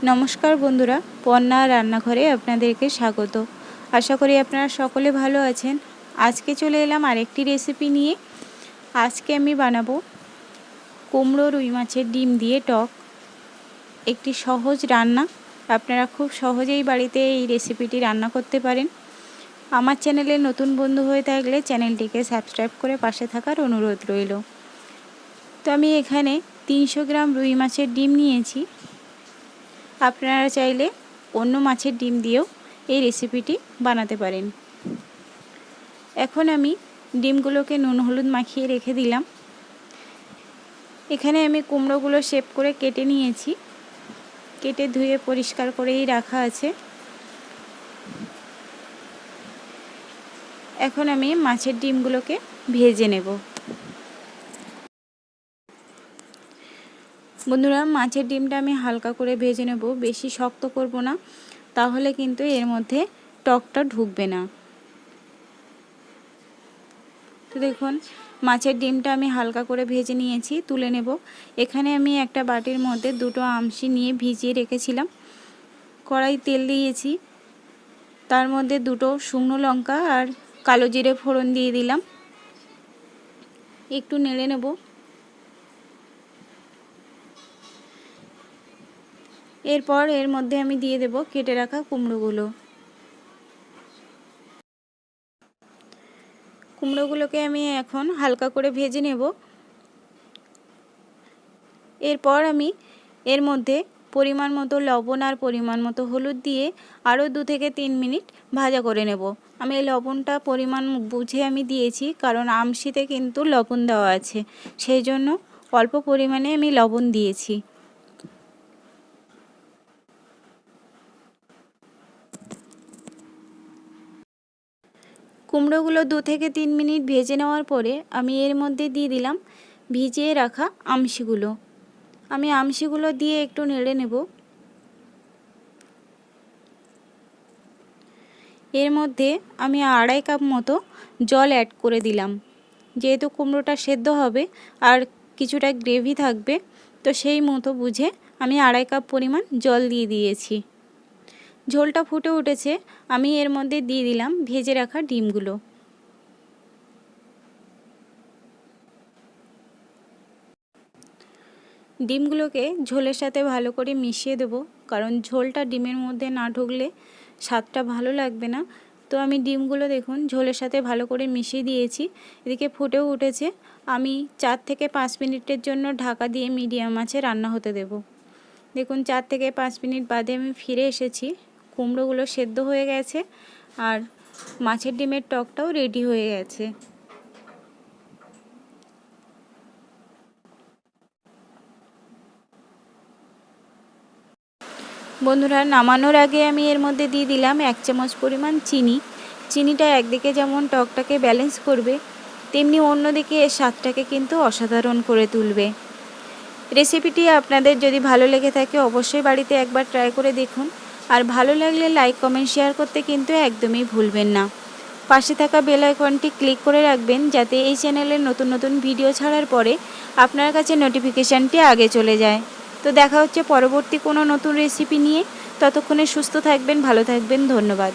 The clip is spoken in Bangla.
নমস্কার বন্ধুরা, পন্না রান্নাঘরে আপনাদেরকে স্বাগত। আশা করি আপনারা সকলে ভালো আছেন। আজকে চলে এলাম আরেকটি রেসিপি নিয়ে। আজকে আমি বানাবো কুমড়ো রুই মাছের ডিম দিয়ে টক, একটি সহজ রান্না। আপনারা খুব সহজেই বাড়িতে এই রেসিপিটি রান্না করতে পারেন। আমার চ্যানেলে নতুন বন্ধু হয়ে থাকলে চ্যানেলটিকে সাবস্ক্রাইব করে পাশে থাকার অনুরোধ রইল। তো আমি এখানে 300 গ্রাম রুই মাছের ডিম নিয়েছি। আপনারা চাইলে অন্য মাছের ডিম দিয়েও এই রেসিপিটি বানাতে পারেন। এখন আমি ডিমগুলোকে নুন হলুদ মাখিয়ে রেখে দিলাম। এখানে আমি কুমড়োগুলো শেপ করে কেটে নিয়েছি, কেটে ধুয়ে পরিষ্কার করেই রাখা আছে। এখন আমি মাছের ডিমগুলোকে ভেজে নেব। বন্ধুরা, মাছের ডিমটা আমি হালকা করে ভেজে নেব, বেশি শক্ত করব না, তাহলে কিন্তু এর মধ্যে টকটা ঢুকবে না। তো দেখুন, মাছের ডিমটা আমি হালকা করে ভেজে নিয়েছি, তুলে নেব। এখানে আমি একটা বাটির মধ্যে দুটো আমশি নিয়ে ভিজিয়ে রেখেছিলাম। কড়াই তেল দিয়েছি, তার মধ্যে দুটো শুকনো লঙ্কা আর কালো জিরে ফোড়ন দিয়ে দিলাম। একটু নেড়ে নেব। এরপর এর মধ্যে আমি দিয়ে দেব কেটে রাখা কুমড়োগুলো। কুমড়োগুলোকে আমি এখন হালকা করে ভেজে নেব। এরপর আমি এর মধ্যে পরিমাণ মতো লবণ আর পরিমাণ মতো হলুদ দিয়ে আরও 2 থেকে 3 মিনিট ভাজা করে নেব। আমি এই লবণটা পরিমাণ বুঝে আমি দিয়েছি, কারণ আমশিতে কিন্তু লবণ দেওয়া আছে, সেই জন্য অল্প পরিমাণে আমি লবণ দিয়েছি। কুমড়োগুলো 2 থেকে 3 মিনিট ভেজে নেওয়ার পরে আমি এর মধ্যে দিয়ে দিলাম ভিজিয়ে রাখা আমশিগুলো। আমি আমশিগুলো দিয়ে একটু নেড়ে নেব। এর মধ্যে আমি 2.5 কাপ মতো জল অ্যাড করে দিলাম। যেহেতু কুমড়োটা সেদ্ধ হবে আর কিছুটা গ্রেভি থাকবে, তো সেই মতো বুঝে আমি 2.5 কাপ পরিমাণ জল দিয়ে দিয়েছি। ঝোলটা ফুটে উঠেছে, আমি এর মধ্যে দিয়ে দিলাম ভেজে রাখা ডিমগুলো। ডিমগুলোকে ঝোলের সাথে ভালো করে মিশিয়ে দেব, কারণ ঝোলটা ডিমের মধ্যে না ঢুকলে স্বাদটা ভালো লাগবে না। তো আমি ডিমগুলো দেখুন ঝোলের সাথে ভালো করে মিশিয়ে দিয়েছি। এদিকে ফুটেও উঠেছে। আমি 4 থেকে 5 মিনিটের জন্য ঢাকা দিয়ে মিডিয়াম আঁচে রান্না হতে দেব। দেখুন 4 থেকে 5 মিনিট বাদে আমি ফিরে এসেছি। কুমড়োগুলো সেদ্ধ হয়ে গেছে আর মাছের ডিমের টকটাও রেডি হয়ে গেছে। বন্ধুরা, নামানোর আগে আমি এর মধ্যে দিয়ে দিলাম 1 চামচ পরিমাণ চিনি। চিনিটা একদিকে যেমন টকটাকে ব্যালেন্স করবে, তেমনি অন্যদিকে এর স্বাদটাকে কিন্তু অসাধারণ করে তুলবে। রেসিপিটি আপনাদের যদি ভালো লেগে থাকে অবশ্যই বাড়িতে একবার ট্রাই করে দেখুন। আর ভালো লাগলে লাইক কমেন্ট শেয়ার করতে কিন্তু একদমই ভুলবেন না। পাশে থাকা বেল আইকনটি ক্লিক করে রাখবেন, যাতে এই চ্যানেলের নতুন নতুন ভিডিও ছাড়ার পরে আপনার কাছে নোটিফিকেশানটি আগে চলে যায়। তো দেখা হচ্ছে পরবর্তী কোনো নতুন রেসিপি নিয়ে। ততক্ষণে সুস্থ থাকবেন, ভালো থাকবেন। ধন্যবাদ।